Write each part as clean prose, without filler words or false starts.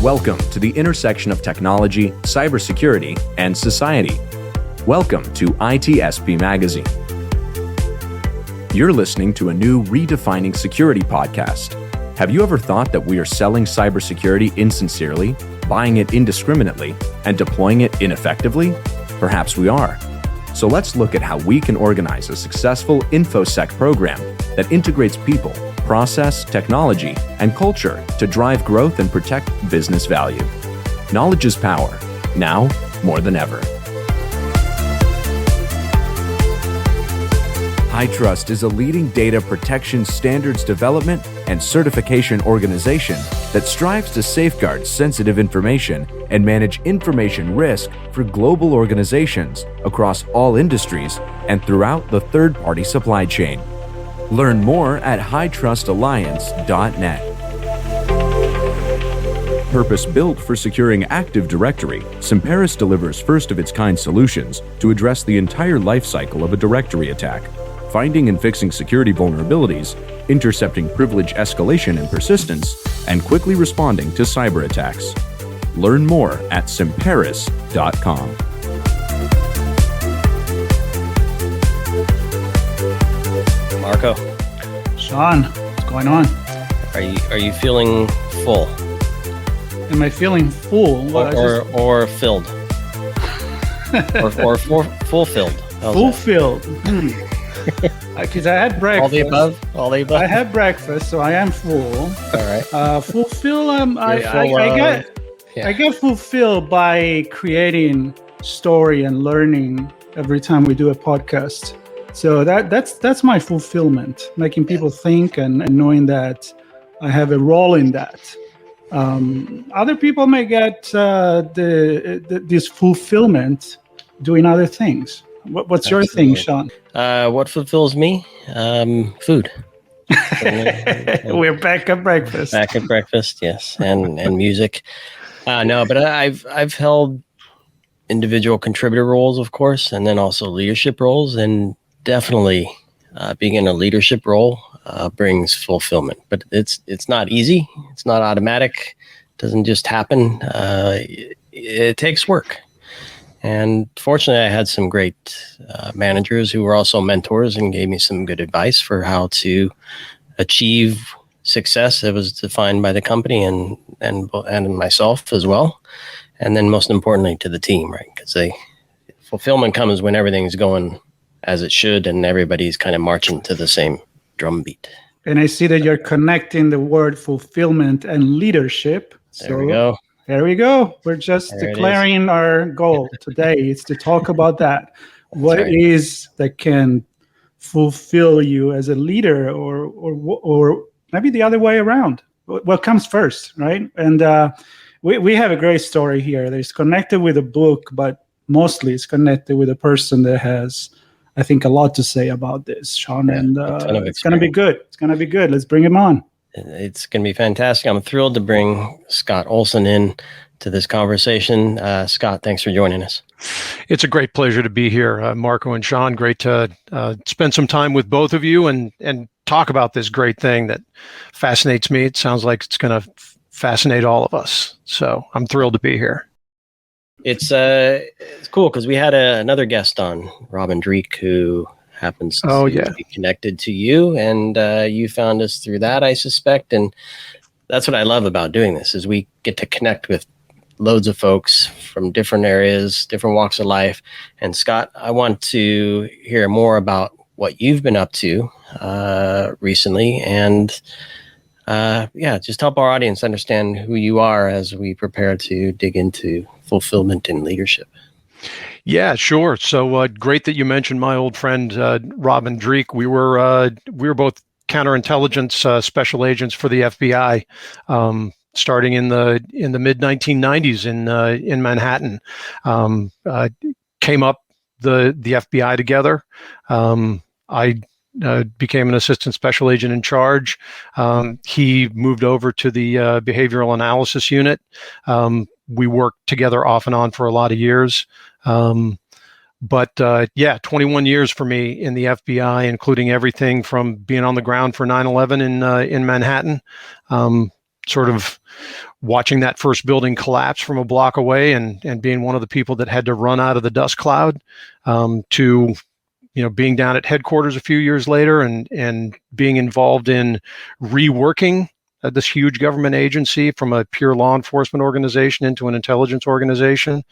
Welcome to the intersection of technology, cybersecurity, and society. Welcome to ITSP Magazine. You're listening to a new Redefining Security podcast. Have you ever thought that we are selling cybersecurity insincerely, buying it indiscriminately, and deploying it ineffectively? Perhaps we are. So let's look at how we can organize a successful InfoSec program that integrates people, process, technology, and culture to drive growth and protect business value. Knowledge is power, now more than ever. HITRUST is a leading data protection standards development and certification organization that strives to safeguard sensitive information and manage information risk for global organizations across all industries and throughout the third-party supply chain. Learn more at hightrustalliance.net. Purpose-built for securing Active Directory, Cybersecurity delivers first-of-its-kind solutions to address the entire lifecycle of a directory attack, finding and fixing security vulnerabilities, intercepting privilege escalation and persistence, and quickly responding to cyber attacks. Learn more at cybersecurity.com. Marco. Sean, what's going on? Are you feeling full? Am I feeling full? Or filled? or fulfilled? Fulfilled. Because I had breakfast. All the above? I had breakfast, so I am full. All right. Fulfill. I get fulfilled by creating story and learning every time we do a podcast. So that's my fulfillment, making people think and knowing that I have a role in that. Other people may get this fulfillment doing other things. What's your thing, Sean? What fulfills me? Food. We're back at breakfast. Back at breakfast, yes, and music. No, but I've held individual contributor roles, of course, and then also leadership roles, and definitely being in a leadership role brings fulfillment. But it's not easy. It's not automatic. It doesn't just happen. It takes work. And fortunately, I had some great managers who were also mentors and gave me some good advice for how to achieve success that was defined by the company and myself as well. And then most importantly to the team, right? Because fulfillment comes when everything's going as it should and everybody's kind of marching to the same drum beat. And I see that you're connecting the word fulfillment and leadership. There we go. There we go. We're just declaring our goal today. It's to talk about that. What is that can fulfill you as a leader, or maybe the other way around? What comes first, right? And we have a great story here that is connected with a book, but mostly it's connected with a person that has, I think, a lot to say about this, Sean. And it's going to be good. It's going to be good. Let's bring him on. It's going to be fantastic. I'm thrilled to bring Scott Olson in to this conversation. Scott, thanks for joining us. It's a great pleasure to be here, Marco and Sean. Great to spend some time with both of you and talk about this great thing that fascinates me. It sounds like it's going to fascinate all of us. So I'm thrilled to be here. It's cool because we had another guest on, Robin Dreek, who happens to be connected to you, and you found us through that, I suspect. And that's what I love about doing this, is we get to connect with loads of folks from different areas, different walks of life. And Scott, I want to hear more about what you've been up to recently, and just help our audience understand who you are as we prepare to dig into fulfillment and leadership. Yeah, sure. So great that you mentioned my old friend Robin Dreek. We were both counterintelligence special agents for the FBI, starting in the mid 1990s in Manhattan. Came up the FBI together. I became an assistant special agent in charge. He moved over to the behavioral analysis unit. We worked together off and on for a lot of years. But 21 years for me in the FBI, including everything from being on the ground for 9/11 in Manhattan, sort of watching that first building collapse from a block away and being one of the people that had to run out of the dust cloud, to being down at headquarters a few years later and being involved in reworking this huge government agency from a pure law enforcement organization into an intelligence organization,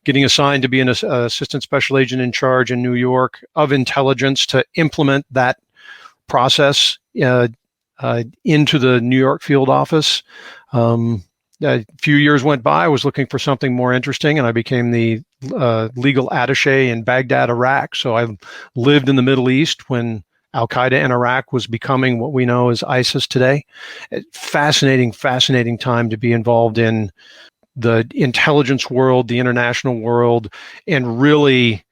getting assigned to be an assistant special agent in charge in New York of intelligence to implement that process into the New York field office. A few years went by. I was looking for something more interesting, and I became the legal attaché in Baghdad, Iraq. So I lived in the Middle East when Al-Qaeda in Iraq was becoming what we know as ISIS today. Fascinating time to be involved in the intelligence world, the international world, and really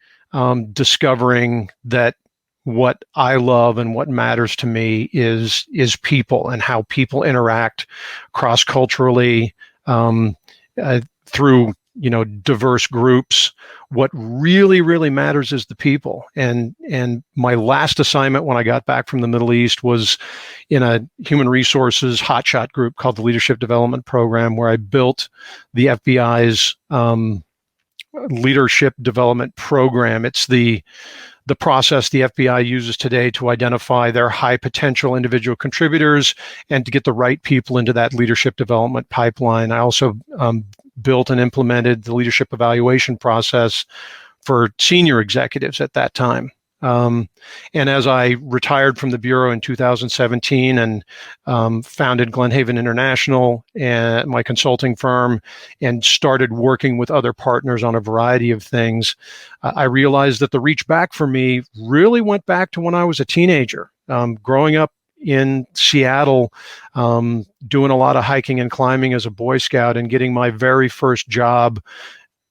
discovering that what I love and what matters to me is people and how people interact cross-culturally through diverse groups. What really matters is the people. And my last assignment when I got back from the Middle East was in a human resources hotshot group called the Leadership Development Program, where I built the FBI's leadership development program. It's the process the FBI uses today to identify their high potential individual contributors and to get the right people into that leadership development pipeline. I also built and implemented the leadership evaluation process for senior executives at that time. And as I retired from the Bureau in 2017 and founded Glenhaven International, and my consulting firm, and started working with other partners on a variety of things, I realized that the reach back for me really went back to when I was a teenager, growing up in Seattle, doing a lot of hiking and climbing as a Boy Scout, and getting my very first job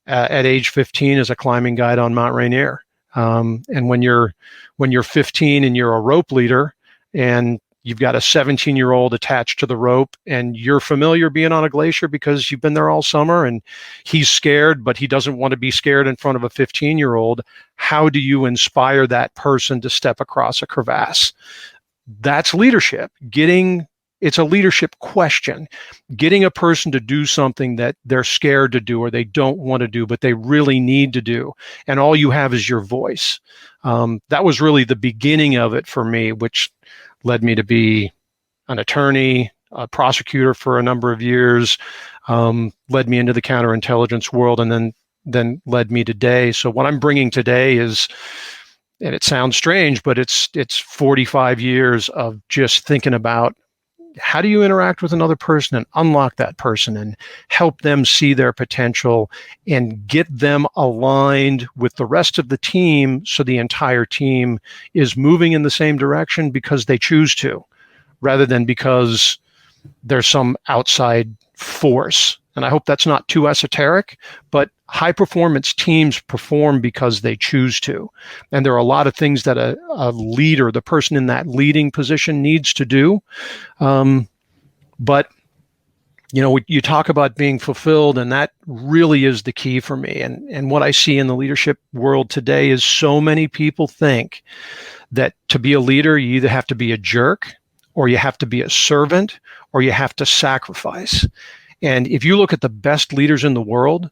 at age 15 as a climbing guide on Mount Rainier. And when you're 15 and you're a rope leader and you've got a 17-year-old attached to the rope and you're familiar being on a glacier because you've been there all summer, and he's scared, but he doesn't want to be scared in front of a 15-year-old, how do you inspire that person to step across a crevasse? That's leadership. It's a leadership question. Getting a person to do something that they're scared to do or they don't want to do, but they really need to do. And all you have is your voice. That was really the beginning of it for me, which led me to be an attorney, a prosecutor for a number of years, led me into the counterintelligence world, and then led me today. So what I'm bringing today is, and it sounds strange, but it's 45 years of just thinking about how do you interact with another person and unlock that person and help them see their potential and get them aligned with the rest of the team so the entire team is moving in the same direction because they choose to, rather than because there's some outside force. And I hope that's not too esoteric, but high performance teams perform because they choose to. And there are a lot of things that a leader, the person in that leading position, needs to do. But you talk about being fulfilled, and that really is the key for me. And what I see in the leadership world today is so many people think that to be a leader, you either have to be a jerk, or you have to be a servant, or you have to sacrifice. And if you look at the best leaders in the world,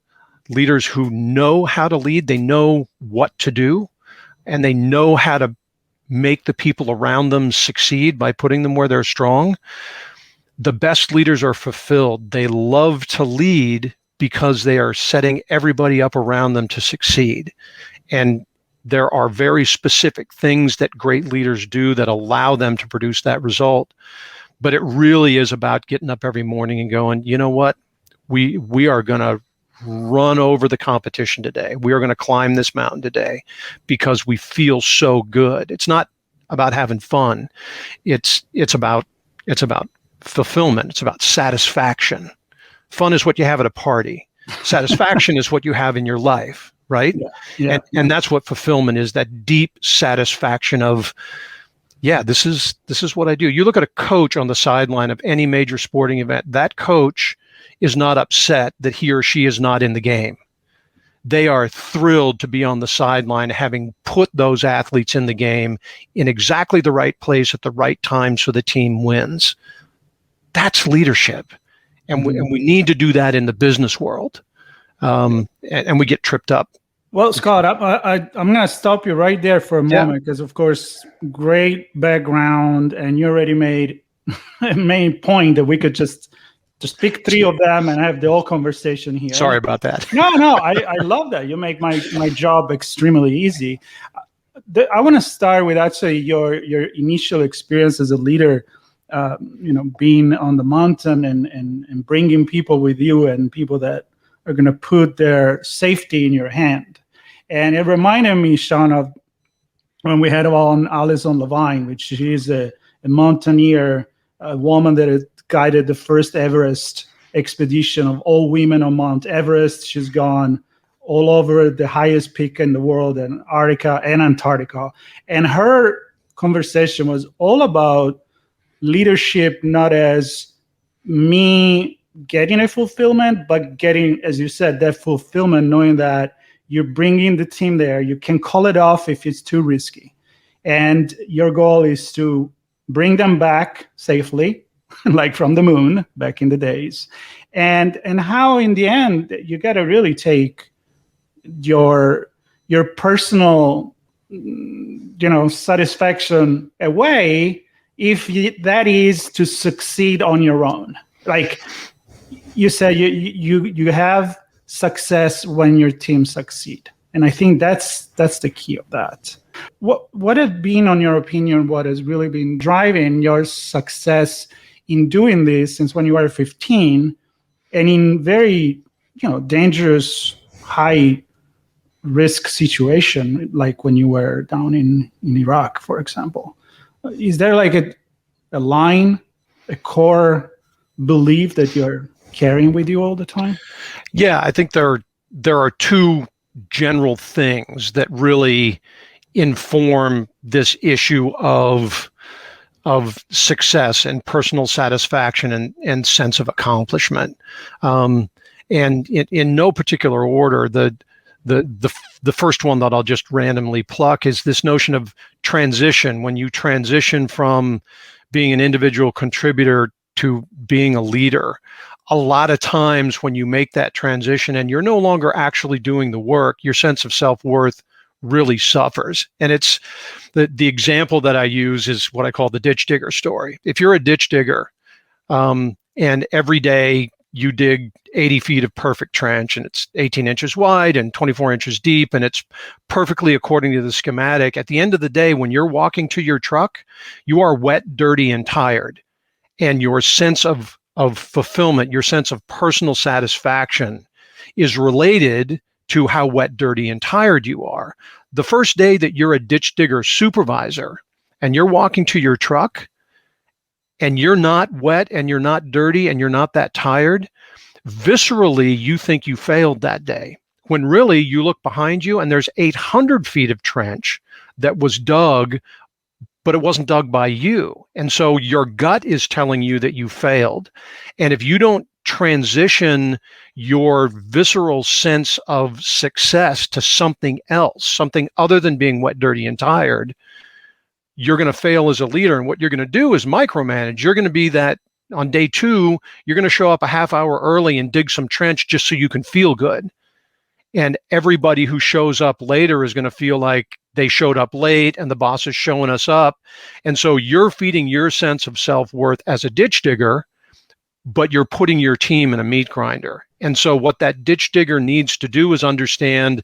leaders who know how to lead, they know what to do, and they know how to make the people around them succeed by putting them where they're strong. The best leaders are fulfilled. They love to lead because they are setting everybody up around them to succeed. And there are very specific things that great leaders do that allow them to produce that result. But it really is about getting up every morning and going, you know what? We are going to run over the competition today. We are going to climb this mountain today because we feel so good. It's not about having fun. It's about fulfillment. It's about satisfaction. Fun is what you have at a party. Satisfaction is what you have in your life, right? Yeah. And that's what fulfillment is, that deep satisfaction of, yeah, this is what I do. You look at a coach on the sideline of any major sporting event, that coach is not upset that he or she is not in the game. They are thrilled to be on the sideline, having put those athletes in the game in exactly the right place at the right time so the team wins. That's leadership. and we need to do that in the business world, and we get tripped up. Well, Scott, I'm going to stop you right there for a moment because, of course, great background, and you already made a main point that we could just pick three of them and have the whole conversation here. Sorry about that. No, I love that. You make my job extremely easy. I want to start with actually your initial experience as a leader, being on the mountain and bringing people with you and people that are going to put their safety in your hand. And it reminded me, Sean, of when we had on Alison Levine, which she is a mountaineer, a woman that has guided the first Everest expedition of all women on Mount Everest. She's gone all over the highest peak in the world, and Antarctica and Antarctica. And her conversation was all about leadership, not as me getting a fulfillment, but getting, as you said, that fulfillment, knowing that you're bringing the team there. You can call it off if it's too risky. And your goal is to bring them back safely, like from the moon back in the days. And how in the end, you got to really take your personal, satisfaction away if that is to succeed on your own. Like you said, you have success when your team succeed. And I think that's the key of that. What has been, on your opinion, what has really been driving your success in doing this since when you were 15 and in very, dangerous, high risk situation, like when you were down in Iraq, for example? Is there like a line, a core belief that you're carrying with you all the time? Yeah, I think there are two general things that really inform this issue of success and personal satisfaction and sense of accomplishment. And in no particular order, the first one that I'll just randomly pluck is this notion of transition. When you transition from being an individual contributor to being a leader, a lot of times when you make that transition and you're no longer actually doing the work, your sense of self-worth really suffers. And it's the example that I use is what I call the ditch digger story. If you're a ditch digger, and every day you dig 80 feet of perfect trench, and it's 18 inches wide and 24 inches deep, and it's perfectly according to the schematic, at the end of the day, when you're walking to your truck, you are wet, dirty, and tired. And your sense of fulfillment, your sense of personal satisfaction is related to how wet, dirty, and tired you are. The first day that you're a ditch digger supervisor and you're walking to your truck and you're not wet and you're not dirty and you're not that tired, viscerally, you think you failed that day. When really you look behind you and there's 800 feet of trench that was dug, but it wasn't dug by you. And so your gut is telling you that you failed. And if you don't transition your visceral sense of success to something else, something other than being wet, dirty, and tired, you're going to fail as a leader. And what you're going to do is micromanage. You're going to be that on day 2, you're going to show up a half hour early and dig some trench just so you can feel good. And everybody who shows up later is going to feel like they showed up late and the boss is showing us up. And so you're feeding your sense of self-worth as a ditch digger, but you're putting your team in a meat grinder. And so what that ditch digger needs to do is understand,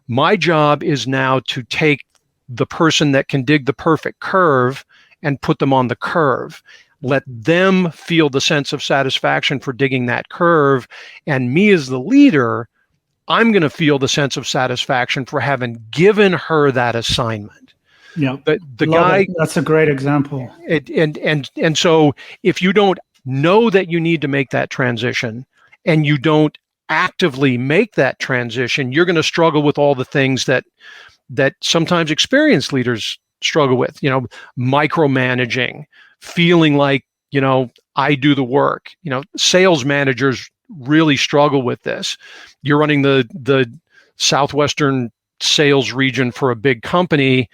my job is now to take the person that can dig the perfect curve and put them on the curve. Let them feel the sense of satisfaction for digging that curve. And me as the leader, I'm going to feel the sense of satisfaction for having given her that assignment. Yeah, the guy. That's a great example. And so if you don't know that you need to make that transition and you don't actively make that transition, you're going to struggle with all the things that sometimes experienced leaders struggle with, micromanaging, feeling like, I do the work. Sales managers really struggle with this. You're running the Southwestern sales region for a big company,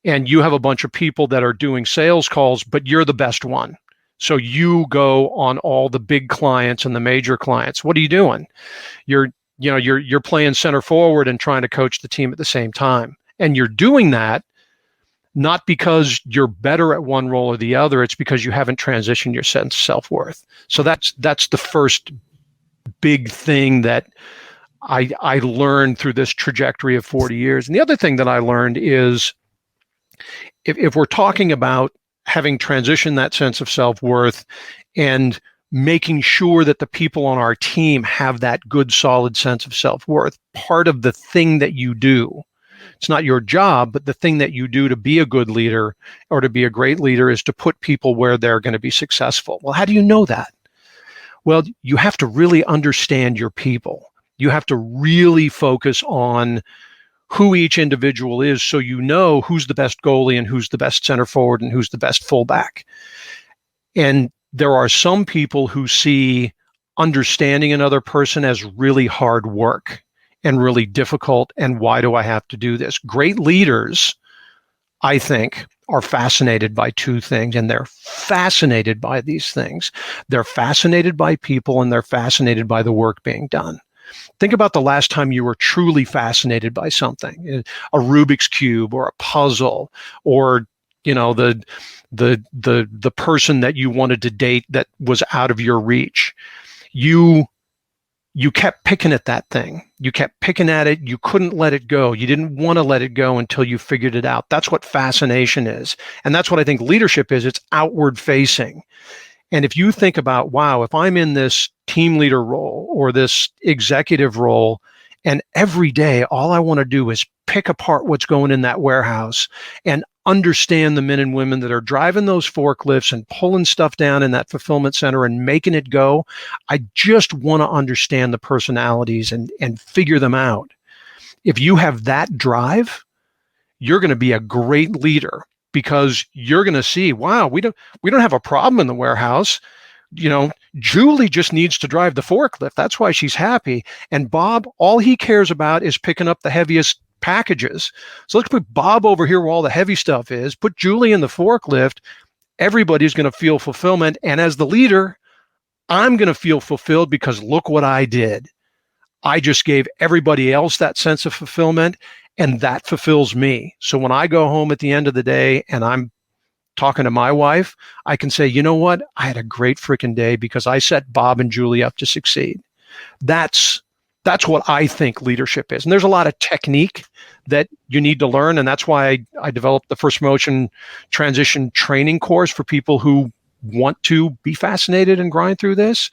and you have a bunch of people that are doing sales calls, but you're the best one. So you go on all the big clients and the major clients. What are you doing? You're playing center forward and trying to coach the team at the same time. And you're doing that not because you're better at one role or the other. It's because you haven't transitioned your sense of self-worth. So that's the first big thing that I learned through this trajectory of 40 years. And the other thing that I learned is if we're talking about having transitioned that sense of self-worth and making sure that the people on our team have that good, solid sense of self-worth, part of the thing that you do, it's not your job, but the thing that you do to be a good leader or to be a great leader is to put people where they're going to be successful. Well, how do you know that? Well, you have to really understand your people. You have to really focus on who each individual is so you know who's the best goalie and who's the best center forward and who's the best fullback. And there are some people who see understanding another person as really hard work and really difficult. And why do I have to do this? Great leaders, I think, are fascinated by two things, and they're fascinated by these things. They're fascinated by people, and they're fascinated by the work being done. Think about the last time you were truly fascinated by something, a Rubik's Cube or a puzzle, or the person that you wanted to date that was out of your reach. You kept picking at that thing. You kept picking at it. You couldn't let it go. You didn't want to let it go until you figured it out. That's what fascination is. And that's what I think leadership is. It's outward facing. And if you think about, wow, if I'm in this team leader role or this executive role, and every day all I want to do is pick apart what's going in that warehouse and understand the men and women that are driving those forklifts and pulling stuff down in that fulfillment center and making it go. I just want to understand the personalities and figure them out. If you have that drive, you're going to be a great leader because you're going to see, wow, we don't have a problem in the warehouse. Julie just needs to drive the forklift. That's why she's happy. And Bob, all he cares about is picking up the heaviest packages. So let's put Bob over here where all the heavy stuff is, put Julie in the forklift. Everybody's going to feel fulfillment. And as the leader, I'm going to feel fulfilled because look what I did. I just gave everybody else that sense of fulfillment, and that fulfills me. So when I go home at the end of the day and I'm talking to my wife, I can say, you know what? I had a great freaking day because I set Bob and Julie up to succeed. That's what I think leadership is. And there's a lot of technique that you need to learn. And that's why I developed the First Motion Transition Training course for people who want to be fascinated and grind through this.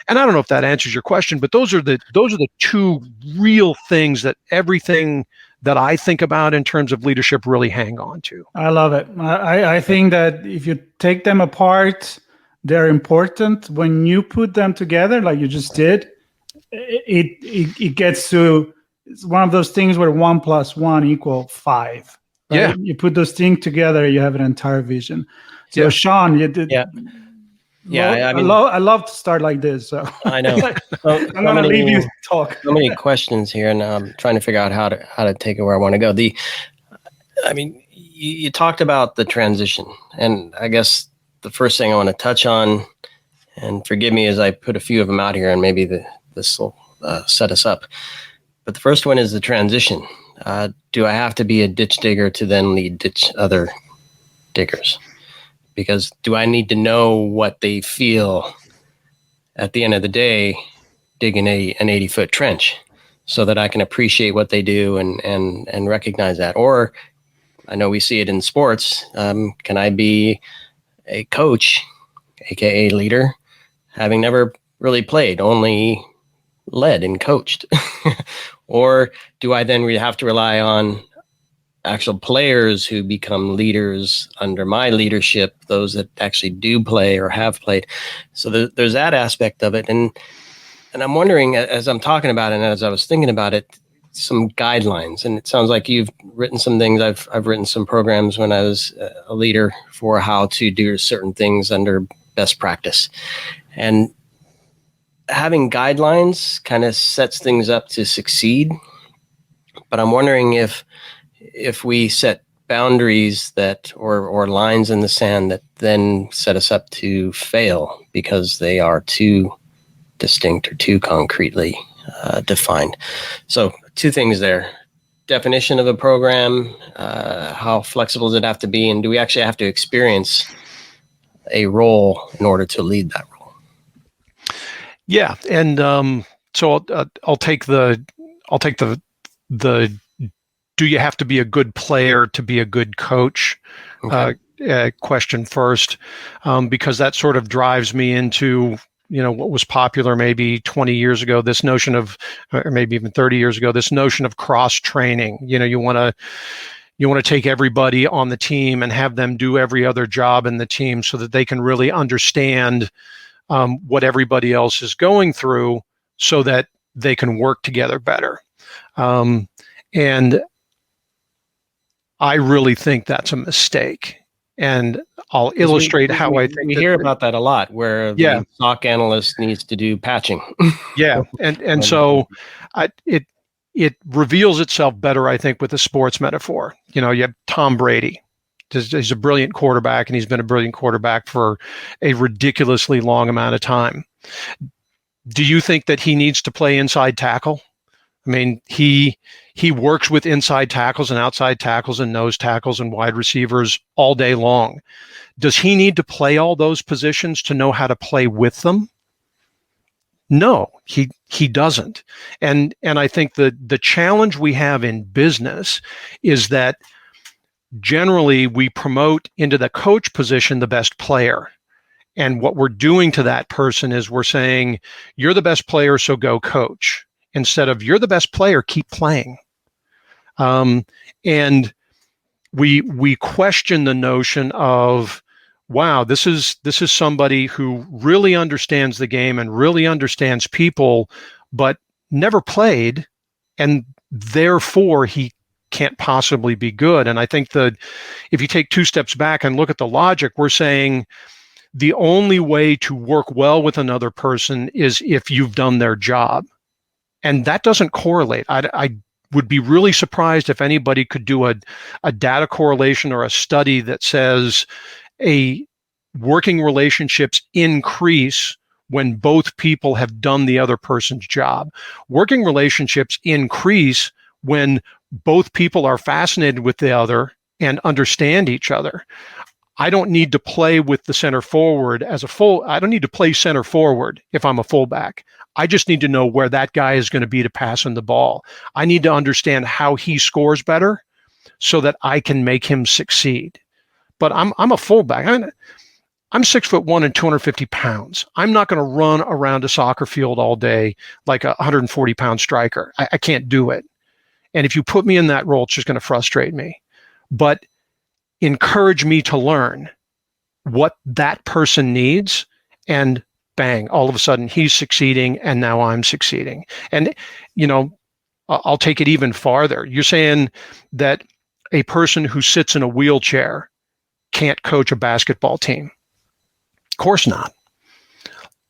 And I don't know if that answers your question, but those are the two real things that everything that I think about in terms of leadership really hang on to. I love it. I think that if you take them apart, they're important. When you put them together, like you just did, it gets to, it's one of those things where 1 + 1 = 5. Right? Yeah. You put those things together, you have an entire vision. So Yeah. Sean, you did. Yeah. Yeah, I love to start like this. So I know. I'm going to leave you to talk. So many questions here, and I'm trying to figure out how to take it where I want to go. You talked about the transition, and I guess the first thing I want to touch on, and forgive me as I put a few of them out here, and maybe this will set us up. But the first one is the transition. Do I have to be a ditch digger to then lead other diggers? Because do I need to know what they feel at the end of the day digging an 80-foot trench so that I can appreciate what they do and recognize that? Or I know we see it in sports. Can I be a coach, aka leader, having never really played, only led and coached? Or do I then have to rely on actual players who become leaders under my leadership, those that actually do play or have played? So there's that aspect of it. And I'm wondering, as I'm talking about it and as I was thinking about it, some guidelines. And it sounds like you've written some things. I've written some programs when I was a leader for how to do certain things under best practice. And having guidelines kind of sets things up to succeed. But I'm wondering if we set boundaries that or lines in the sand that then set us up to fail because they are too distinct or too concretely defined. So 2 things there. Definition of a program, how flexible does it have to be, and do we actually have to experience a role in order to lead that role? Yeah, and so I'll take the do you have to be a good player to be a good coach question first, because that sort of drives me into what was popular maybe 20 years ago, this notion of, or maybe even 30 years ago, this notion of cross training. You want to take everybody on the team and have them do every other job in the team so that they can really understand what everybody else is going through so that they can work together better. And I really think that's a mistake. And I'll illustrate how I think we hear about that a lot, where the SOC analyst needs to do patching. Yeah, and so it reveals itself better, I think, with the sports metaphor. You have Tom Brady. He's a brilliant quarterback, and he's been a brilliant quarterback for a ridiculously long amount of time. Do you think that he needs to play inside tackle? I mean, he works with inside tackles and outside tackles and nose tackles and wide receivers all day long. Does he need to play all those positions to know how to play with them? No, he doesn't. And I think the challenge we have in business is that generally we promote into the coach position the best player. And what we're doing to that person is we're saying, you're the best player, so go coach. Instead of, you're the best player, keep playing. And we question the notion of, wow, this is somebody who really understands the game and really understands people, but never played, and therefore he can't possibly be good. And I think that if you take 2 steps back and look at the logic, we're saying the only way to work well with another person is if you've done their job. And that doesn't correlate. I would be really surprised if anybody could do a data correlation or a study that says working relationships increase when both people have done the other person's job. Working relationships increase when both people are fascinated with the other and understand each other. I don't need to play with the center forward I don't need to play center forward if I'm a fullback. I just need to know where that guy is going to be to pass him the ball. I need to understand how he scores better so that I can make him succeed. But I'm a fullback. I'm 6'1" and 250 pounds. I'm not going to run around a soccer field all day like a 140-pound striker. I can't do it. And if you put me in that role, it's just going to frustrate me. But encourage me to learn what that person needs, and bang, all of a sudden he's succeeding and now I'm succeeding. And, I'll take it even farther. You're saying that a person who sits in a wheelchair can't coach a basketball team. Of course not.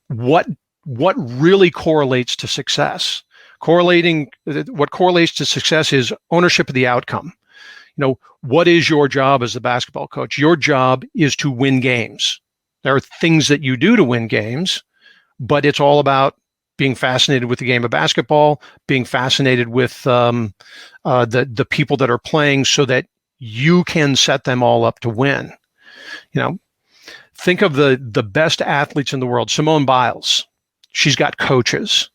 What really correlates to success? What correlates to success is ownership of the outcome. What is your job as the basketball coach? Your job is to win games. There are things that you do to win games, but it's all about being fascinated with the game of basketball, being fascinated with the people that are playing so that you can set them all up to win. Think of the best athletes in the world. Simone Biles, she's got coaches.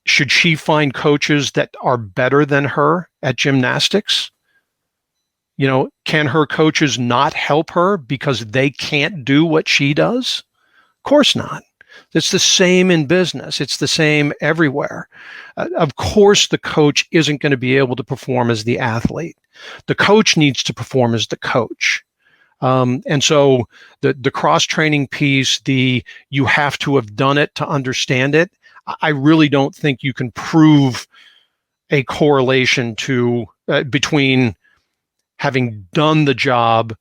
Should she find coaches that are better than her at gymnastics? Can her coaches not help her because they can't do what she does? Of course not. It's the same in business. It's the same everywhere. Of course, the coach isn't going to be able to perform as the athlete. The coach needs to perform as the coach. And so the cross-training piece, you have to have done it to understand it. I really don't think you can prove a correlation between having done the job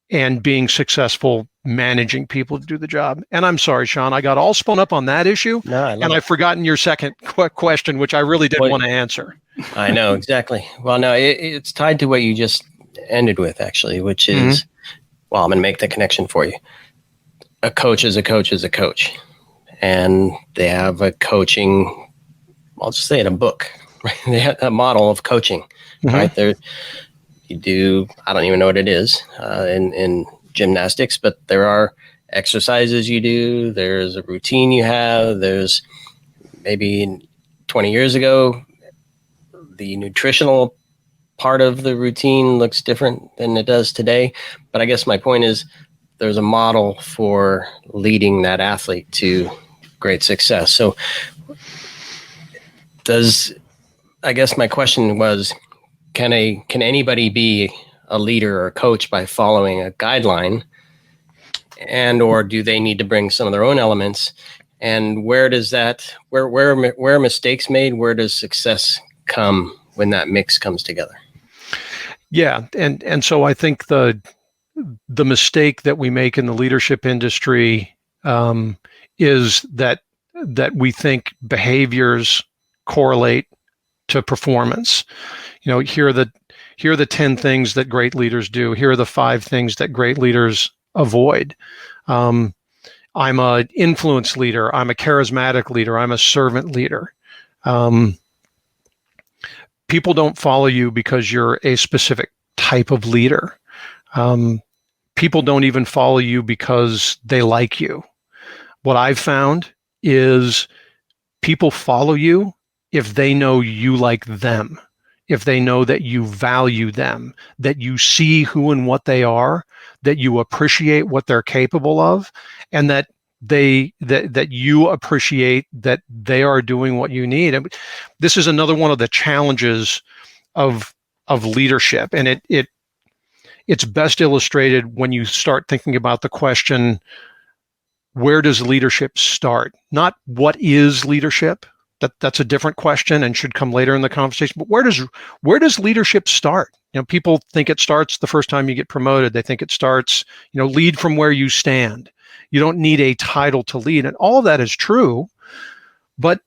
and being successful managing people to do the job. And I'm sorry, Sean, I got all spun up on that issue. No, I've forgotten your second question, which I really did want to answer. I know, exactly. Well, no, it's tied to what you just ended with, actually, which is, well, I'm going to make the connection for you. A coach is a coach is a coach. And they have a coaching, I'll just say it, a book, right? They have a model of coaching, right? You do, I don't even know what it is in gymnastics, but there are exercises you do. There's a routine you have. There's maybe 20 years ago, the nutritional part of the routine looks different than it does today. But I guess my point is there's a model for leading that athlete to great success. So I guess my question was, can anybody be a leader or a coach by following a guideline, and or do they need to bring some of their own elements? And where are mistakes made? Where does success come when that mix comes together? Yeah, and so I think the mistake that we make in the leadership industry is that we think behaviors correlate to performance. Here are the 10 things that great leaders do. Here are the 5 things that great leaders avoid. I'm an influence leader. I'm a charismatic leader. I'm a servant leader. People don't follow you because you're a specific type of leader. People don't even follow you because they like you. What I've found is people follow you if they know you like them, if they know that you value them, that you see who and what they are, that you appreciate what they're capable of, and that you appreciate that they are doing what you need. And this is another one of the challenges of leadership, and it's best illustrated when you start thinking about the question, where does leadership start? Not what is leadership? That's a different question and should come later in the conversation. But where does leadership start? People think it starts the first time you get promoted. They think it starts, lead from where you stand. You don't need a title to lead. And all of that is true. But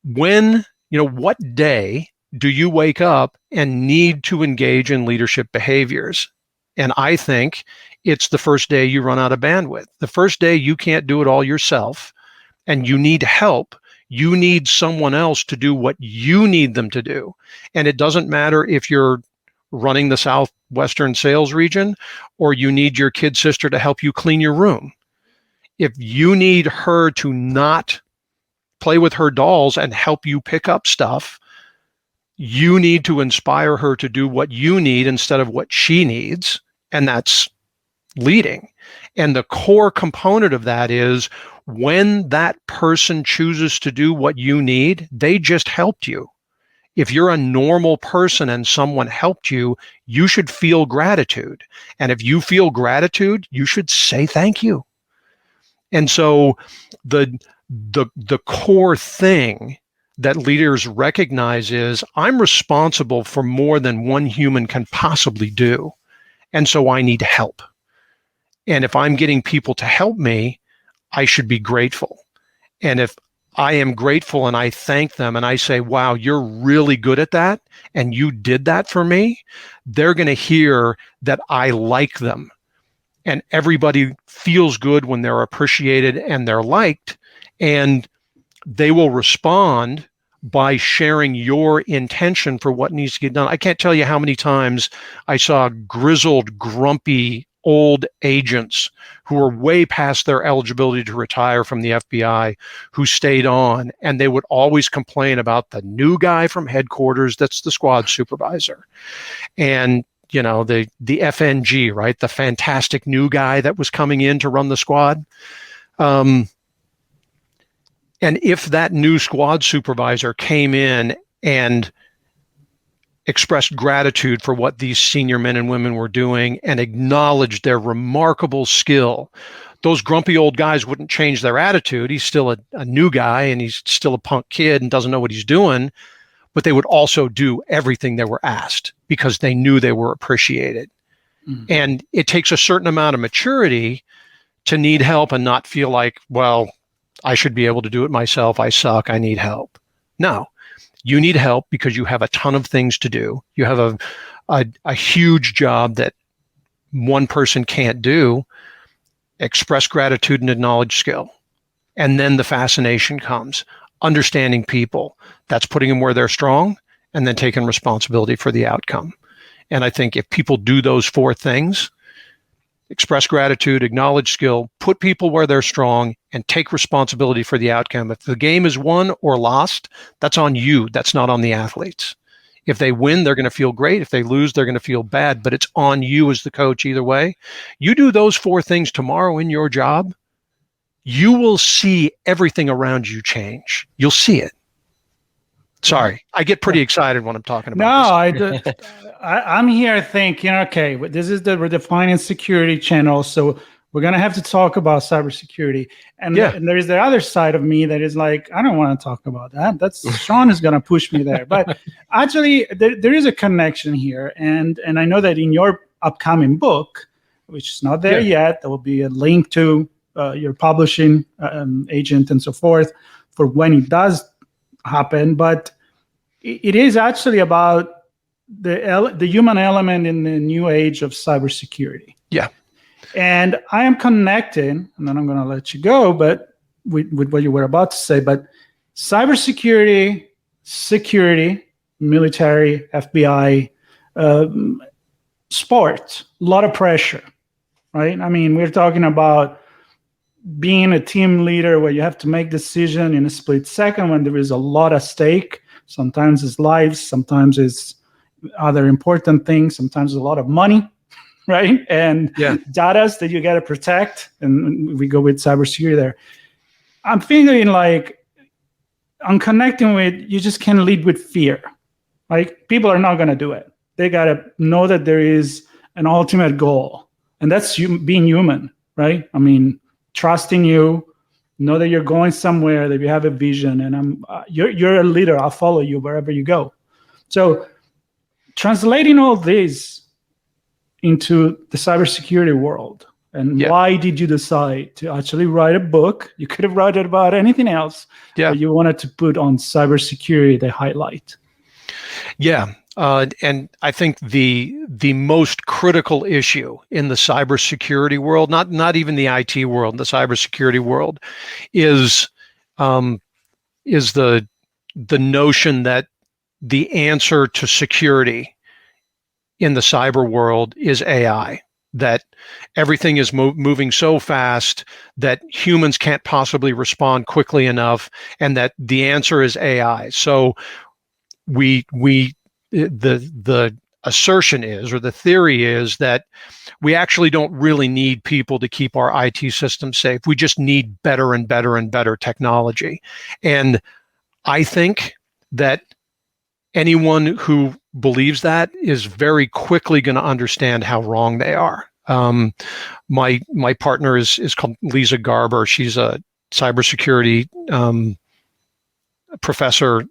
what day do you wake up and need to engage in leadership behaviors? And I think it's the first day you run out of bandwidth. The first day you can't do it all yourself and you need help. You need someone else to do what you need them to do. And it doesn't matter if you're running the Southwestern sales region or you need your kid sister to help you clean your room. If you need her to not play with her dolls and help you pick up stuff, you need to inspire her to do what you need instead of what she needs. And that's leading. And the core component of that is when that person chooses to do what you need, they just helped you. If you're a normal person and someone helped you, you should feel gratitude. And if you feel gratitude, you should say thank you. And so the core thing that leaders recognize is I'm responsible for more than one human can possibly do. And so I need help. And if I'm getting people to help me, I should be grateful. And if I am grateful and I thank them and I say, wow, you're really good at that and you did that for me, they're going to hear that I like them. And everybody feels good when they're appreciated and they're liked, and they will respond by sharing your intention for what needs to get done. I can't tell you how many times I saw grizzled, grumpy, old agents who were way past their eligibility to retire from the FBI who stayed on, and they would always complain about the new guy from headquarters that's the squad supervisor. And the FNG, right? The fantastic new guy that was coming in to run the squad. And if that new squad supervisor came in and expressed gratitude for what these senior men and women were doing and acknowledged their remarkable skill, those grumpy old guys wouldn't change their attitude. He's still a new guy and he's still a punk kid and doesn't know what he's doing, but they would also do everything they were asked because they knew they were appreciated. Mm-hmm. And it takes a certain amount of maturity to need help and not feel like, well, I should be able to do it myself. I suck. I need help. No, you need help because you have a ton of things to do. You have a huge job that one person can't do. Express gratitude and acknowledge skill. And then the fascination comes. Understanding people. That's putting them where they're strong and then taking responsibility for the outcome. And I think if people do those four things, express gratitude, acknowledge skill, put people where they're strong, and take responsibility for the outcome. If the game is won or lost, that's on you. That's not on the athletes. If they win, they're going to feel great. If they lose, they're going to feel bad, but it's on you as the coach either way. You do those four things tomorrow in your job, you will see everything around you change. You'll see it. Sorry, I get pretty excited when I'm talking about this. I'm here thinking, okay, this is the Redefining Security channel, so we're going to have to talk about cybersecurity. And there is the other side of me that is like, I don't want to talk about that. That's Sean is going to push me there. But actually, there is a connection here. And I know that in your upcoming book, which is not there yet, there will be a link to your publishing agent and so forth for when it does happen. But it is actually about the human element in the new age of cybersecurity. Yeah. And I am connecting, and then I'm going to let you go, but with what you were about to say, but cybersecurity, security, military, FBI, sport, a lot of pressure, right? I mean, we're talking about being a team leader where you have to make decision in a split second when there is a lot at stake. Sometimes it's lives, sometimes it's other important things, sometimes a lot of money, right? And data that you got to protect. And we go with cybersecurity there. I'm feeling like I'm connecting with, you just can't lead with fear. Like, people are not going to do it. They got to know that there is an ultimate goal. And that's being human, right? I mean, trusting you, know that you're going somewhere, that you have a vision, and you're a leader. I'll follow you wherever you go. So translating all this into the cybersecurity world, and why did you decide to actually write a book? You could have written it about anything else, but you wanted to put on cybersecurity the highlight. Yeah. And I think the most critical issue in the cybersecurity world, not even the IT world, the cybersecurity world, is the notion that the answer to security in the cyber world is AI. That everything is moving so fast that humans can't possibly respond quickly enough, and that the answer is AI. So the assertion is, or the theory is, that we actually don't really need people to keep our IT systems safe. We just need better and better and better technology. And I think that anyone who believes that is very quickly going to understand how wrong they are. My partner is called Lisa Garber. She's a cybersecurity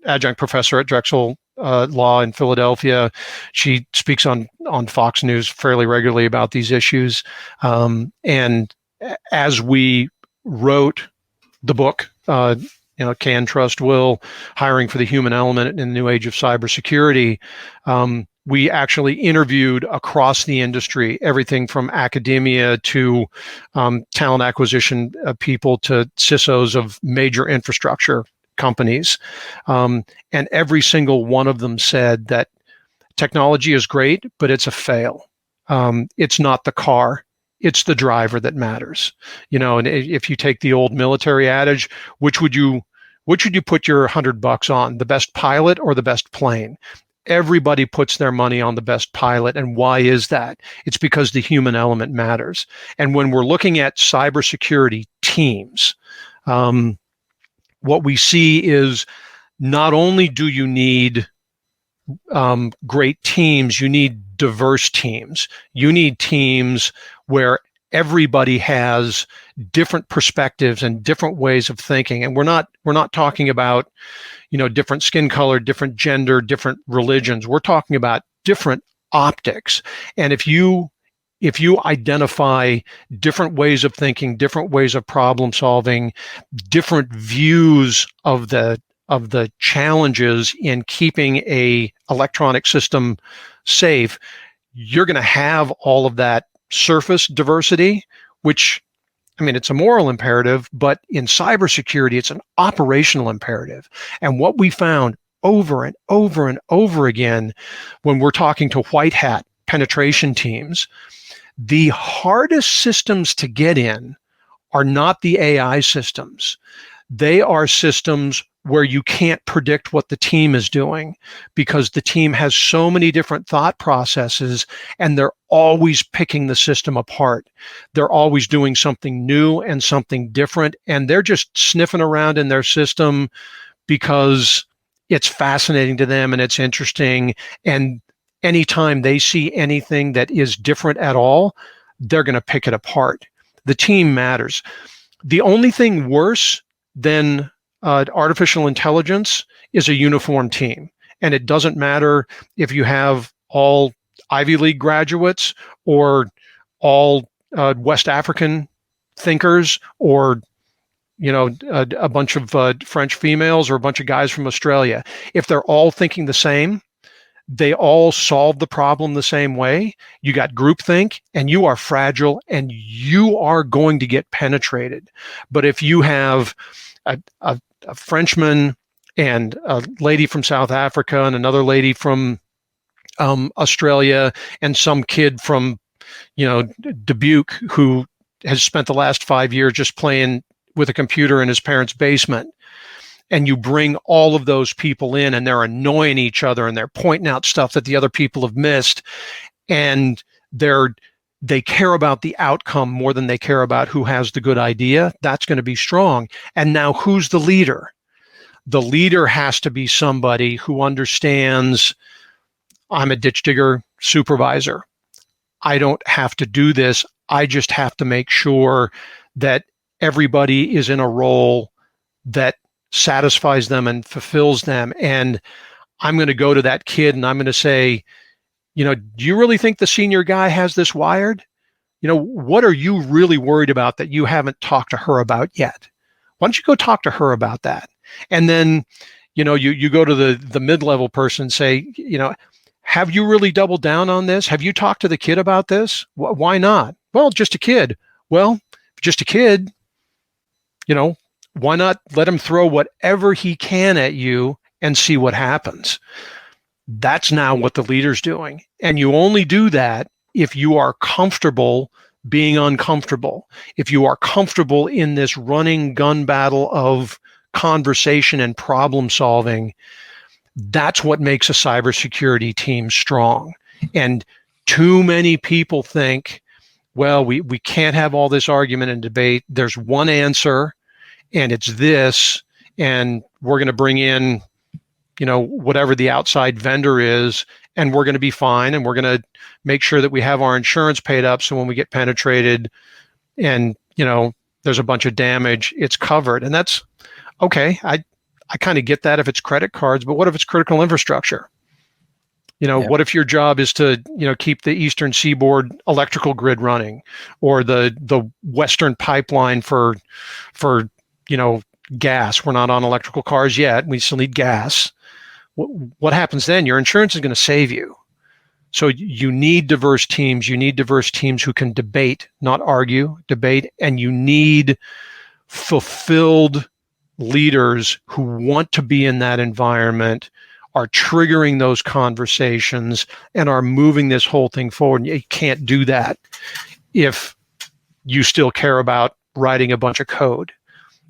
adjunct professor at Drexel Law in Philadelphia. She speaks on Fox News fairly regularly about these issues. And as we wrote the book, Can, Trust, Will, Hiring for the Human Element in the New Age of Cybersecurity, we actually interviewed across the industry, everything from academia to talent acquisition people to CISOs of major infrastructure companies. And every single one of them said that technology is great, but it's a fail. It's not the car. It's the driver that matters. And if you take the old military adage, which would you put your $100 on, the best pilot or the best plane? Everybody puts their money on the best pilot. And why is that? It's because the human element matters. And when we're looking at cybersecurity teams, what we see is not only do you need great teams, you need diverse teams. You need teams where everybody has different perspectives and different ways of thinking. And we're not talking about, different skin color, different gender, different religions. We're talking about different optics. And if you identify different ways of thinking, different ways of problem solving, different views of the of the challenges in keeping a electronic system safe, you're going to have all of that surface diversity, which, I mean, it's a moral imperative, but in cybersecurity, it's an operational imperative. And what we found over and over and over again when we're talking to white hat penetration teams, the hardest systems to get in are not the AI systems. They are systems where you can't predict what the team is doing because the team has so many different thought processes and they're always picking the system apart. They're always doing something new and something different, and they're just sniffing around in their system because it's fascinating to them and it's interesting. And anytime they see anything that is different at all, they're going to pick it apart. The team matters. The only thing worse than artificial intelligence is a uniform team. And it doesn't matter if you have all Ivy League graduates or all West African thinkers or a bunch of French females or a bunch of guys from Australia. If they're all thinking the same, they all solve the problem the same way. You got groupthink and you are fragile and you are going to get penetrated. But if you have a Frenchman and a lady from South Africa and another lady from Australia and some kid from, Dubuque who has spent the last 5 years just playing with a computer in his parents' basement, and you bring all of those people in and they're annoying each other and they're pointing out stuff that the other people have missed, and they care about the outcome more than they care about who has the good idea, that's going to be strong. And now who's the leader? The leader has to be somebody who understands, I'm a ditch digger supervisor. I don't have to do this. I just have to make sure that everybody is in a role that satisfies them and fulfills them. And I'm going to go to that kid and I'm going to say, do you really think the senior guy has this wired? What are you really worried about that you haven't talked to her about yet? Why don't you go talk to her about that? And then, you go to the mid-level person and say, have you really doubled down on this? Have you talked to the kid about this? Why not? Well, just a kid. Well, just a kid, why not let him throw whatever he can at you and see what happens? That's now what the leader's doing. And you only do that if you are comfortable being uncomfortable, if you are comfortable in this running gun battle of conversation and problem solving. That's what makes a cybersecurity team strong. And too many people think, well, we can't have all this argument and debate. There's one answer, and it's this, and we're going to bring in, whatever the outside vendor is, and we're going to be fine, and we're going to make sure that we have our insurance paid up so when we get penetrated and, there's a bunch of damage, it's covered. And that's okay. I kind of get that if it's credit cards, but what if it's critical infrastructure? What if your job is to, keep the Eastern Seaboard electrical grid running, or the Western pipeline for gas? We're not on electrical cars yet. We still need gas. What happens then? Your insurance is going to save you. So you need diverse teams. You need diverse teams who can debate, not argue, debate. And you need fulfilled leaders who want to be in that environment, are triggering those conversations, and are moving this whole thing forward. And you can't do that if you still care about writing a bunch of code.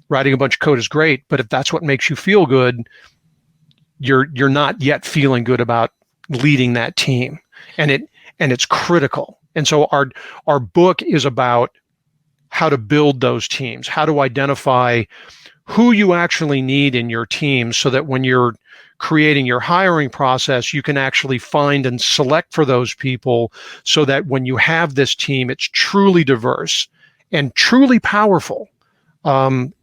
Writing a bunch of code is great, but if that's what makes you feel good, you're not yet feeling good about leading that team. And it's critical. And so our book is about how to build those teams, how to identify who you actually need in your team so that when you're creating your hiring process, you can actually find and select for those people so that when you have this team, it's truly diverse and truly powerful, and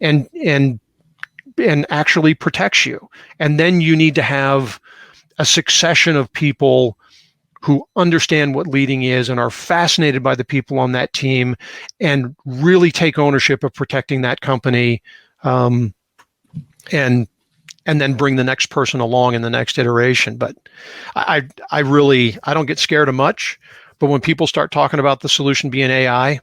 actually protects you. And then you need to have a succession of people who understand what leading is and are fascinated by the people on that team and really take ownership of protecting that company, and and then bring the next person along in the next iteration. But I don't get scared of much. But when people start talking about the solution being AI,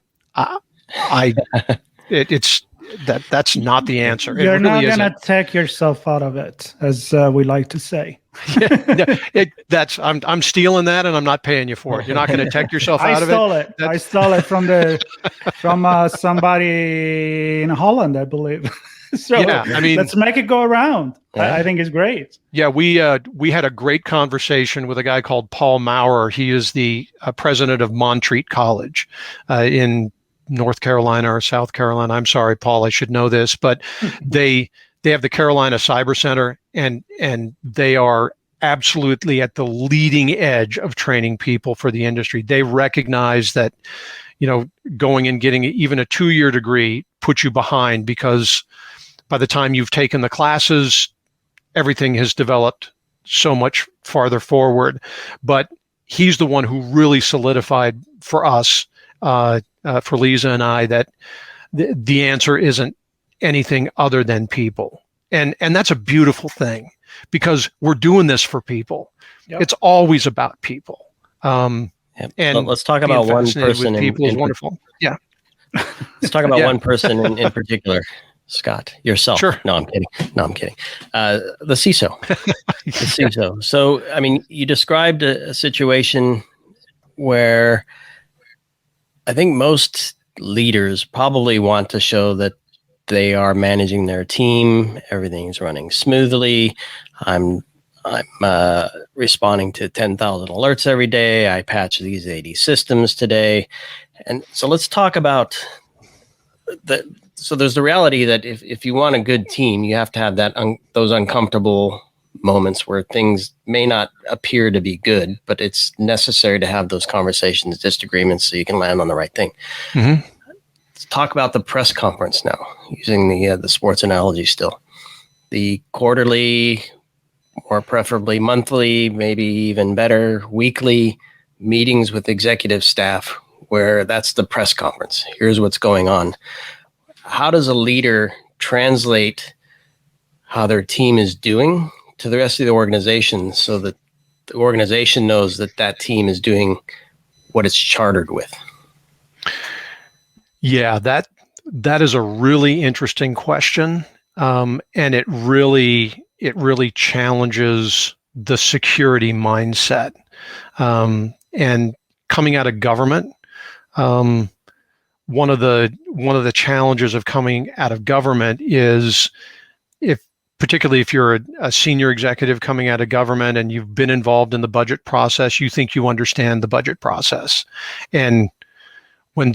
that's not the answer. You're really not going to take yourself out of it, as we like to say. I'm stealing that, and I'm not paying you for it. You're not going to take yourself out of it. I stole it from somebody in Holland, I believe. So yeah, I mean, let's make it go around. Yeah. I think it's great. Yeah, we had a great conversation with a guy called Paul Maurer. He is the president of Montreat College in North Carolina or South Carolina. I'm sorry, Paul, I should know this, but they have the Carolina Cyber Center, and they are absolutely at the leading edge of training people for the industry. They recognize that, going and getting even a 2-year degree puts you behind, because by the time you've taken the classes, everything has developed so much farther forward. But he's the one who really solidified for us, for Lisa and I, that the answer isn't anything other than people. And that's a beautiful thing, because we're doing this for people. Yep. It's always about people. And let's talk about one person. People is wonderful. Yeah. Let's talk about one person in particular. Scott, yourself. Sure. No, I'm kidding. The CISO. The CISO. So, I mean, you described a situation where I think most leaders probably want to show that they are managing their team. Everything's running smoothly. I'm responding to 10,000 alerts every day. I patch these 80 systems today. And so let's talk about that. So there's the reality that if you want a good team, you have to have those uncomfortable moments where things may not appear to be good, but it's necessary to have those conversations, disagreements, so you can land on the right thing. Mm-hmm. Let's talk about the press conference now, using the sports analogy still. The quarterly, or preferably monthly, maybe even better, weekly meetings with executive staff, where that's the press conference. Here's what's going on. How does a leader translate how their team is doing to the rest of the organization, so that the organization knows that that team is doing what it's chartered with? Yeah, that is a really interesting question, and it really challenges the security mindset. And coming out of government, one of the challenges of coming out of government is, particularly if you're a senior executive coming out of government and you've been involved in the budget process, you think you understand the budget process. And when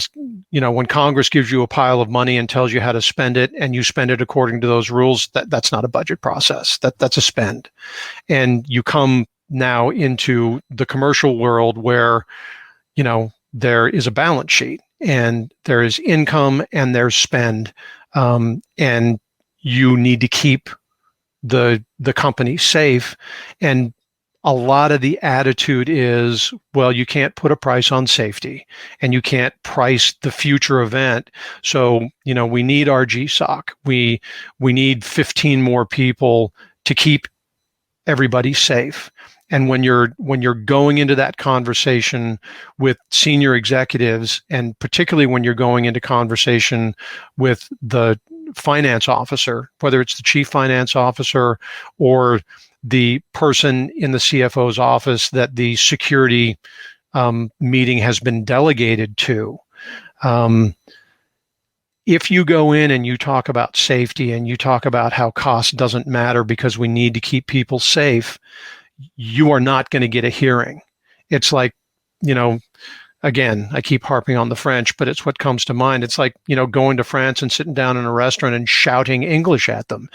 Congress gives you a pile of money and tells you how to spend it, and you spend it according to those rules, that's not a budget process. That's a spend. And you come now into the commercial world where, there is a balance sheet, and there is income, and there's spend, and you need to keep the company safe. And a lot of the attitude is, well, you can't put a price on safety, and you can't price the future event. So, we need our GSOC. We need 15 more people to keep everybody safe. And when you're going into that conversation with senior executives, and particularly when you're going into conversation with the finance officer, whether it's the chief finance officer or the person in the CFO's office that the security meeting has been delegated to, if you go in and you talk about safety, and you talk about how cost doesn't matter because we need to keep people safe, you are not going to get a hearing. It's like, again, I keep harping on the French, but it's what comes to mind. It's like, going to France and sitting down in a restaurant and shouting English at them.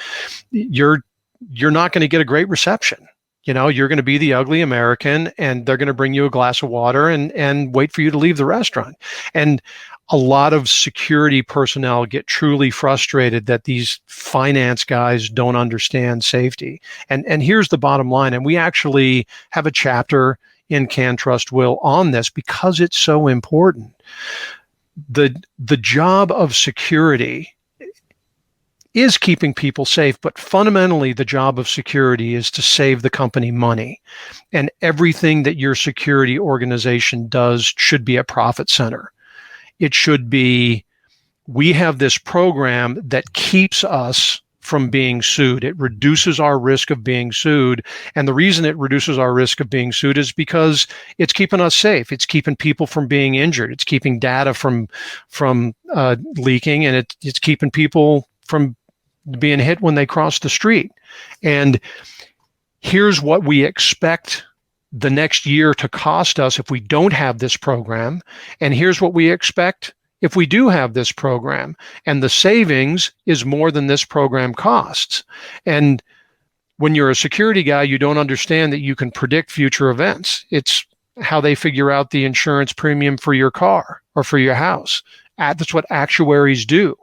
You're not going to get a great reception. You're going to be the ugly American, and they're going to bring you a glass of water and wait for you to leave the restaurant. And a lot of security personnel get truly frustrated that these finance guys don't understand safety. And here's the bottom line. And we actually have a chapter in Can Trust Will on this, because it's so important. The job of security is keeping people safe, but fundamentally the job of security is to save the company money. And everything that your security organization does should be a profit center. It should be, we have this program that keeps us from being sued. It reduces our risk of being sued. And the reason it reduces our risk of being sued is because it's keeping us safe. It's keeping people from being injured. It's keeping data from leaking, and it's keeping people from being hit when they cross the street. And here's what we expect the next year to cost us if we don't have this program. And here's what we expect if we do have this program. And the savings is more than this program costs. And when you're a security guy, you don't understand that you can predict future events. It's how they figure out the insurance premium for your car or for your house. That's what actuaries do.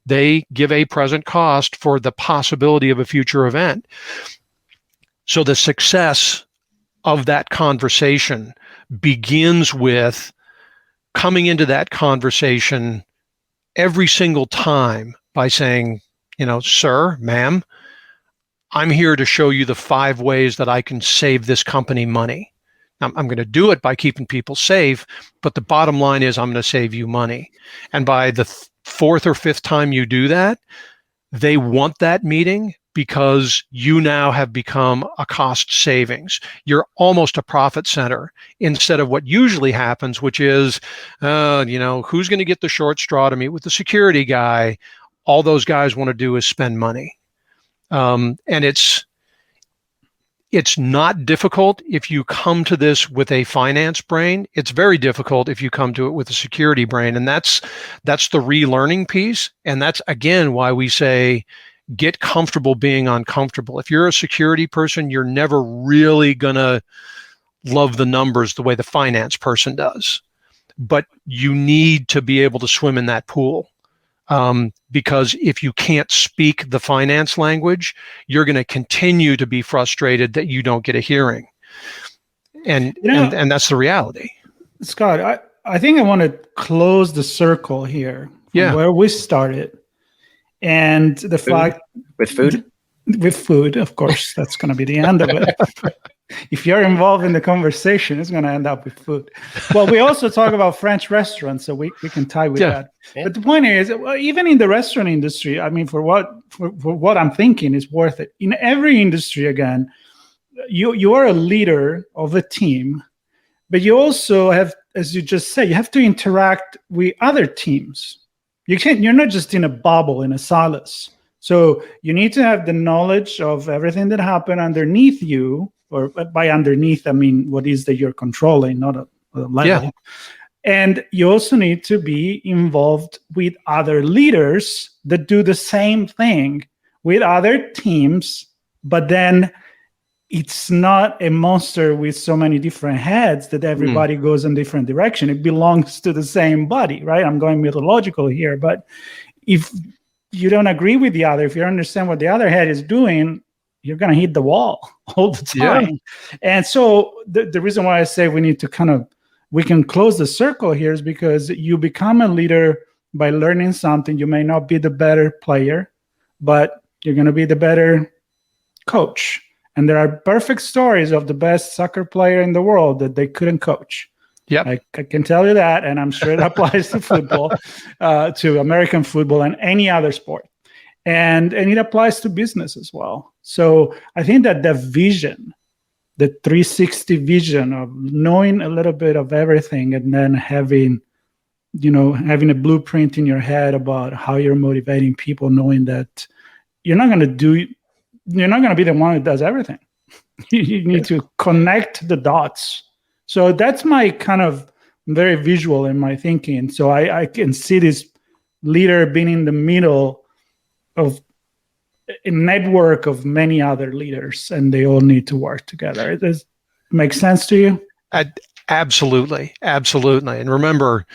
They give a present cost for the possibility of a future event. So the success of that conversation begins with coming into that conversation every single time by saying, sir, ma'am, I'm here to show you the 5 ways that I can save this company money. I'm going to do it by keeping people safe, but the bottom line is I'm going to save you money. And by the 4th or 5th time you do that, they want that meeting because you now have become a cost savings. You're almost a profit center instead of what usually happens, which is, who's going to get the short straw to meet with the security guy? All those guys want to do is spend money. And it's not difficult if you come to this with a finance brain. It's very difficult if you come to it with a security brain. And that's the relearning piece. And that's, again, why we say, get comfortable being uncomfortable. If you're a security person, you're never really going to love the numbers the way the finance person does. But you need to be able to swim in that pool. Because if you can't speak the finance language, you're going to continue to be frustrated that you don't get a hearing. And that's the reality. Scott, I think I want to close the circle here from where we started. And the fact with food, of course, that's going to be the end of it. If you're involved in the conversation, it's going to end up with food. Well, we also talk about French restaurants, so we can tie with that. Yeah. But the point is, even in the restaurant industry, I mean, for what I'm thinking is worth it. In every industry, again, you are a leader of a team, but you also have, as you just said, you have to interact with other teams. You're not just in a bubble, in a solace. So you need to have the knowledge of everything that happened underneath you, or by underneath, I mean, what is that you're controlling, not a level. Yeah. And you also need to be involved with other leaders that do the same thing with other teams, but then it's not a monster with so many different heads that everybody goes in different direction. It belongs to the same body, right? I'm going mythological here, but if you don't agree with the other, if you don't understand what the other head is doing, you're going to hit the wall all the time. Yeah. And so the reason why I say we need to we can close the circle here is because you become a leader by learning something. You may not be the better player, but you're going to be the better coach. And there are perfect stories of the best soccer player in the world that they couldn't coach. Yep. I can tell you that, and I'm sure it applies to football, to American football and any other sport. And it applies to business as well. So I think that the vision, the 360 vision of knowing a little bit of everything and then having a blueprint in your head about how you're motivating people, knowing that you're not going to be the one that does everything. You need to connect the dots. So that's my kind of very visual in my thinking. So I can see this leader being in the middle of a network of many other leaders, and they all need to work together. Does it make sense to you? Absolutely. Absolutely. And remember,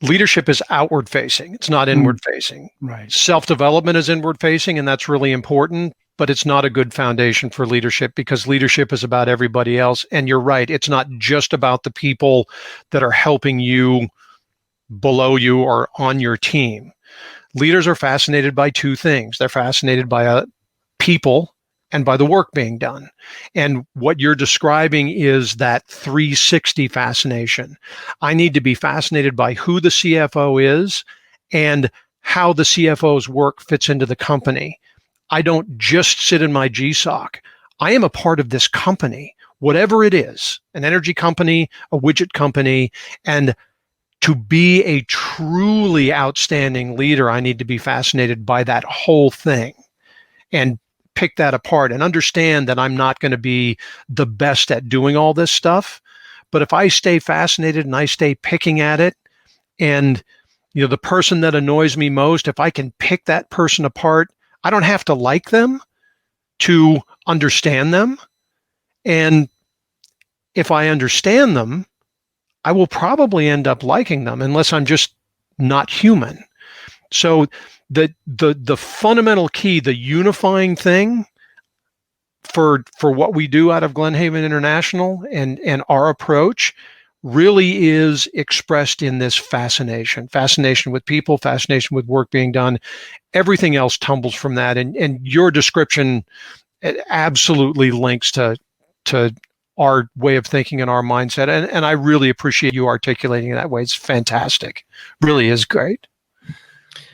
leadership is outward facing. It's not inward facing. Right. Self-development is inward facing, and that's really important, but it's not a good foundation for leadership because leadership is about everybody else. And you're right. It's not just about the people that are helping you below you or on your team. leaders are fascinated by two things. They're fascinated by people and by the work being done. And what you're describing is that 360 fascination. I need to be fascinated by who the CFO is and how the CFO's work fits into the company. I don't just sit in my GSOC. I am a part of this company, whatever it is, an energy company, a widget company, and to be a truly outstanding leader, I need to be fascinated by that whole thing and pick that apart and understand that I'm not going to be the best at doing all this stuff. But if I stay fascinated and I stay picking at it, and the person that annoys me most, if I can pick that person apart, I don't have to like them to understand them. And if I understand them, I will probably end up liking them unless I'm just not human. So the fundamental key, the unifying thing for what we do out of Glenhaven International and our approach really is expressed in this fascination with people, fascination with work being done. Everything else tumbles from that. And your description absolutely links to our way of thinking and our mindset. And I really appreciate you articulating it that way. It's fantastic. Really is great.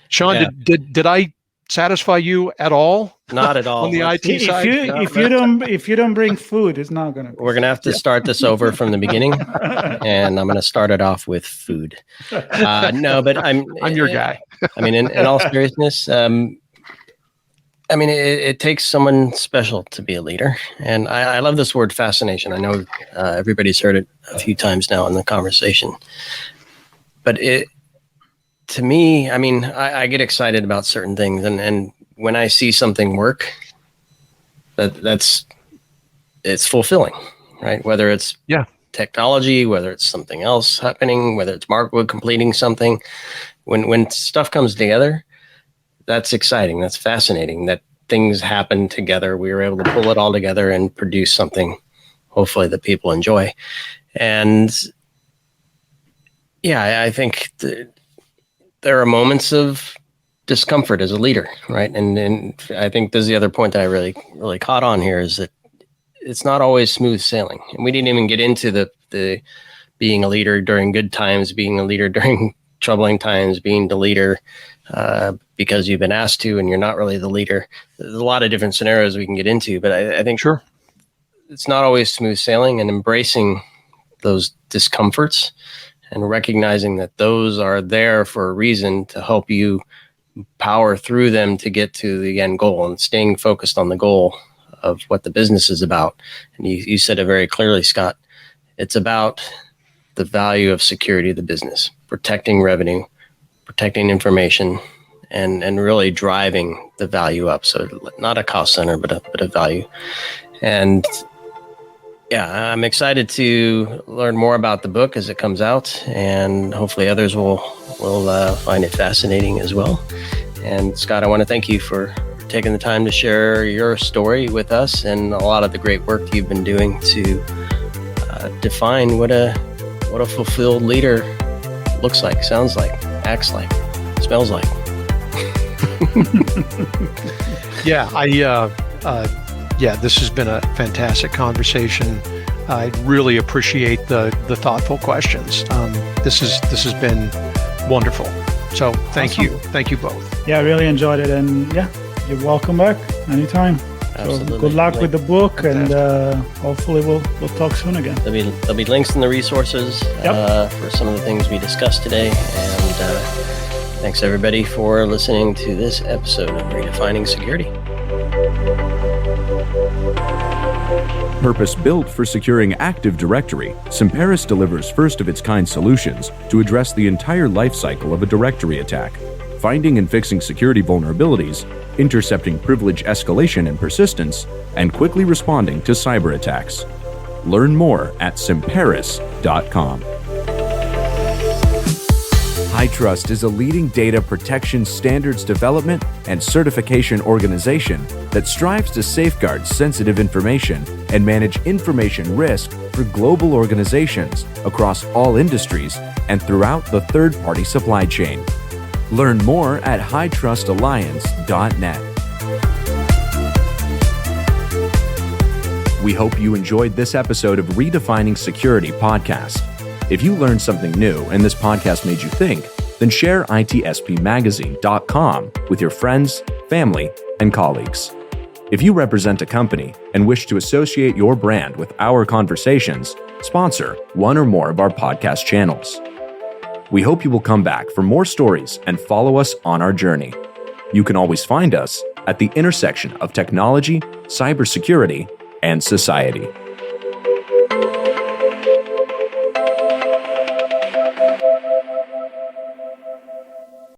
Sean, yeah. Did I satisfy you at all? Not at all. On the IT side? If you don't bring food, it's not going to. We're going to have to start this over from the beginning, and I'm going to start it off with food. No, but I'm your guy. I mean, in all seriousness, it takes someone special to be a leader, and I love this word fascination. I know everybody's heard it a few times now in the conversation, but to me, I get excited about certain things, and when I see something work, it's fulfilling, right? Whether it's technology, whether it's something else happening, whether it's Markwood completing something, when stuff comes together, that's exciting. That's fascinating. That things happen together. We were able to pull it all together and produce something, hopefully, that people enjoy. And yeah, I think there are moments of discomfort as a leader, right? And I think this is the other point that I really, really caught on here is that it's not always smooth sailing. And we didn't even get into the being a leader during good times, being a leader during troubling times, being the leader because you've been asked to and you're not really the leader. There's a lot of different scenarios we can get into, but I think sure, it's not always smooth sailing, and embracing those discomforts and recognizing that those are there for a reason to help you power through them to get to the end goal, and staying focused on the goal of what the business is about. And you said it very clearly, Scott. It's about the value of security of the business, protecting revenue, protecting information, and really driving the value up. So not a cost center, but a value. And yeah, I'm excited to learn more about the book as it comes out, and hopefully others will find it fascinating as well. And Scott, I want to thank you for taking the time to share your story with us and a lot of the great work you've been doing to define what a fulfilled leader looks like, sounds like, acts like, smells like. This has been a fantastic conversation. I really appreciate the thoughtful questions. This has been wonderful. So thank you both. Yeah, I really enjoyed it, and yeah, you're welcome back anytime. Absolutely. So good luck with the book, and hopefully we'll talk soon again. There'll be links in the resources for some of the things we discussed today, and thanks everybody for listening to this episode of Redefining Security. Purpose-built for securing Active Directory, Simperis delivers first-of-its-kind solutions to address the entire lifecycle of a directory attack, finding and fixing security vulnerabilities, intercepting privilege escalation and persistence, and quickly responding to cyber attacks. Learn more at simperis.com. HITRUST is a leading data protection standards development and certification organization that strives to safeguard sensitive information and manage information risk for global organizations across all industries and throughout the third-party supply chain. Learn more at hightrustalliance.net. We hope you enjoyed this episode of Redefining Security podcast. If you learned something new and this podcast made you think, then share itspmagazine.com with your friends, family, and colleagues. If you represent a company and wish to associate your brand with our conversations, sponsor one or more of our podcast channels. We hope you will come back for more stories and follow us on our journey. You can always find us at the intersection of technology, cybersecurity, and society.